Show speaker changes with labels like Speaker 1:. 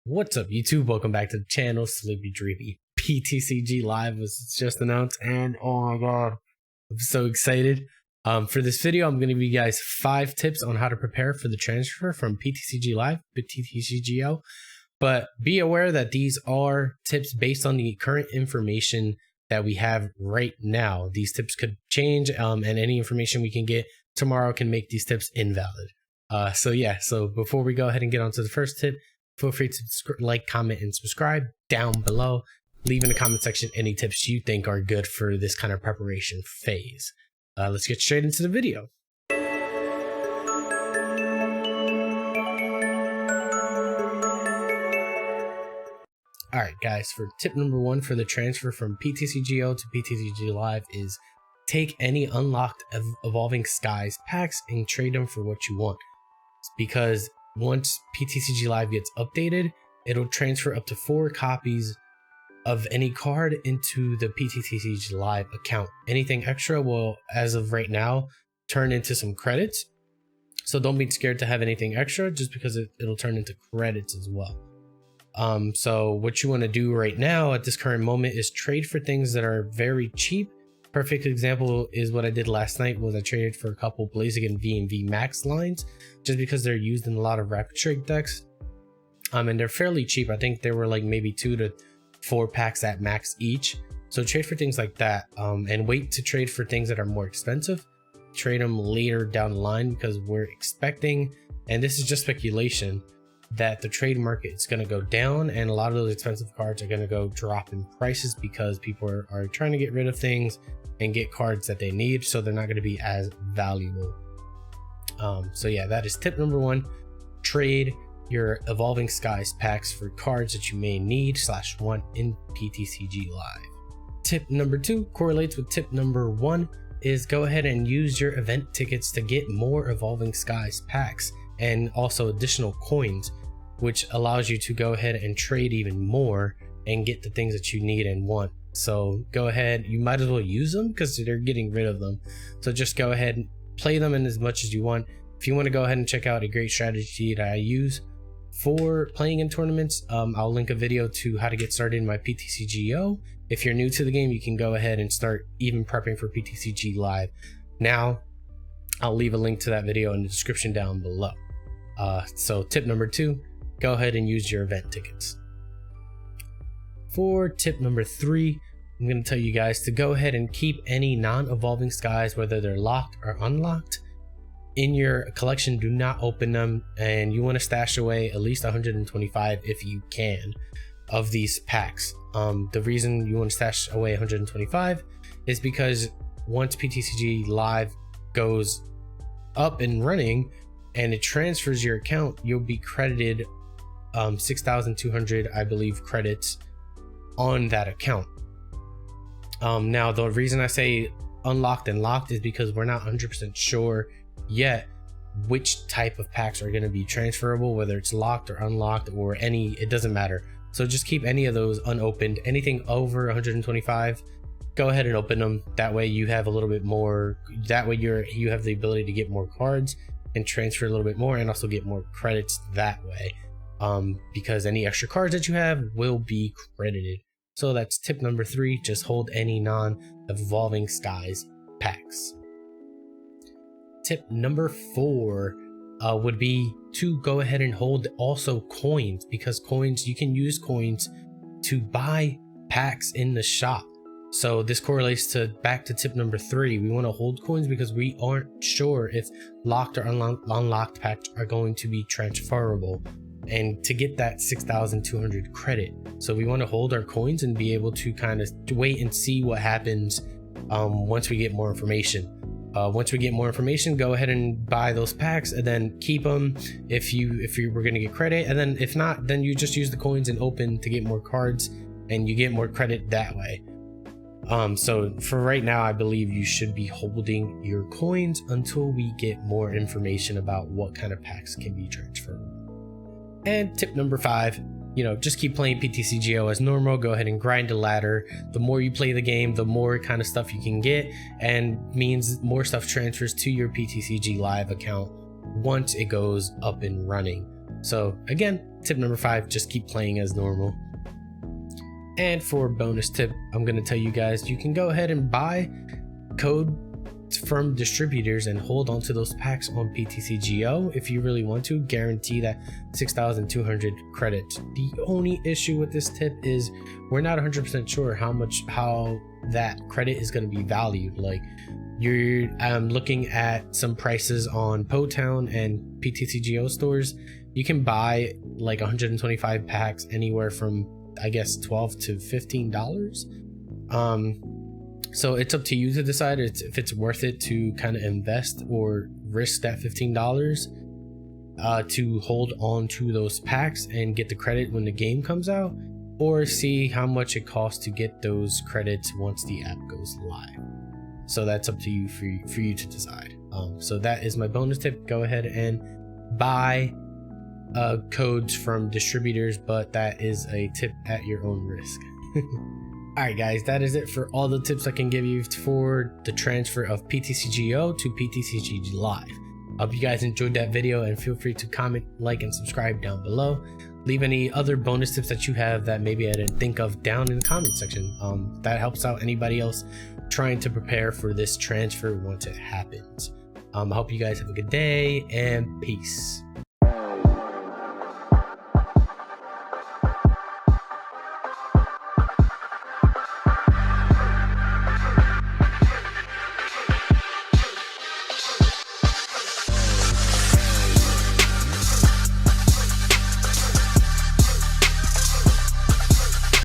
Speaker 1: What's up, YouTube? Welcome back to the channel. Sleepy Dreamy PTCG Live was just announced, and oh my god, I'm so excited. For this video, I'm going to give you guys 5 tips on how to prepare for the transfer from PTCG Live to PTCGO. But be aware that these are tips based on the current information that we have right now. These tips could change, and any information we can get tomorrow can make these tips invalid. So before we go ahead and get on to the first tip, feel free to like, comment, and subscribe down below. Leave in the comment section any tips you think are good for this kind of preparation phase. Let's get straight into the video. Alright guys, for tip number 1 for the transfer from PTCGO to PTCG Live is take any unlocked Evolving Skies packs and trade them for what you want. Because once PTCG Live gets updated, it'll transfer up to 4 copies of any card into the PTCG Live account. Anything extra will, as of right now, turn into some credits. So don't be scared to have anything extra just because it'll turn into credits as well. So what you want to do right now at this current moment is trade for things that are very cheap. Perfect example is what I did last night. Was I traded for a couple Blaziken V and V Max lines just because they're used in a lot of Rapid Strike decks. And they're fairly cheap. I think they were like maybe 2 to 4 packs at max each. So trade for things like that, and wait to trade for things that are more expensive. Trade them later down the line because we're expecting, and this is just speculation, that the trade market is going to go down and a lot of those expensive cards are going to go drop in prices because people are trying to get rid of things and get cards that they need, so they're not going to be as valuable. So yeah, that is tip number 1. Trade your Evolving Skies packs for cards that you may need / want in PTCG Live. Tip number 2 correlates with tip number 1, is go ahead and use your event tickets to get more Evolving Skies packs and also additional coins, which allows you to go ahead and trade even more and get the things that you need and want. So go ahead, you might as well use them because they're getting rid of them. So just go ahead and play them in as much as you want. If you want to go ahead and check out a great strategy that I use for playing in tournaments, I'll link a video to how to get started in my PTCGO. If you're new to the game, you can go ahead and start even prepping for PTCG Live. Now, I'll leave a link to that video in the description down below. So tip number 2, go ahead and use your event tickets. For tip number 3, I'm going to tell you guys to go ahead and keep any non-Evolving Skies, whether they're locked or unlocked, in your collection. Do not open them, and you want to stash away at least 125 if you can of these packs. The reason you want to stash away 125 is because once PTCG Live goes up and running and it transfers your account, you'll be credited 6,200, I believe, credits on that account. Now the reason I say unlocked and locked is because we're not 100% sure yet which type of packs are going to be transferable, whether it's locked or unlocked or any, it doesn't matter. So just keep any of those unopened. Anything over 125, go ahead and open them. That way you have a little bit more, that way you have the ability to get more cards and transfer a little bit more and also get more credits that way, because any extra cards that you have will be credited. So that's tip number 3, just hold any non-Evolving Skies packs. Tip number 4 would be to go ahead and hold also coins, because coins, you can use coins to buy packs in the shop. So this correlates to back to tip number 3. We want to hold coins because we aren't sure if locked or unlocked packs are going to be transferable, and to get that 6,200 credit. So we want to hold our coins and be able to kind of wait and see what happens once we get more information. Once we get more information, go ahead and buy those packs and then keep them if you were going to get credit, and then if not, then you just use the coins and open to get more cards and you get more credit that way. So for right now, I believe you should be holding your coins until we get more information about what kind of packs can be transferred. And tip number 5, just keep playing PTCGO as normal. Go ahead and grind a ladder. The more you play the game, the more kind of stuff you can get, and means more stuff transfers to your PTCG Live account once it goes up and running. So again, tip number 5, just keep playing as normal. And for bonus tip, I'm going to tell you guys, you can go ahead and buy code from distributors and hold on to those packs on PTCGO if you really want to. Guarantee that 6,200 credits. The only issue with this tip is we're not 100% sure how that credit is going to be valued. Like, you're looking at some prices on Potown and PTCGO stores. You can buy like 125 packs anywhere from, I guess, $12 to $15. So it's up to you to decide if it's worth it to kind of invest or risk that $15 to hold on to those packs and get the credit when the game comes out, or see how much it costs to get those credits once the app goes live. So that's up to you for you to decide. So that is my bonus tip. Go ahead and buy codes from distributors, but that is a tip at your own risk. Alright guys, that is it for all the tips I can give you for the transfer of PTCGO to PTCG Live. I hope you guys enjoyed that video, and feel free to comment, like, and subscribe down below. Leave any other bonus tips that you have that maybe I didn't think of down in the comment section. That helps out anybody else trying to prepare for this transfer once it happens. I hope you guys have a good day, and peace.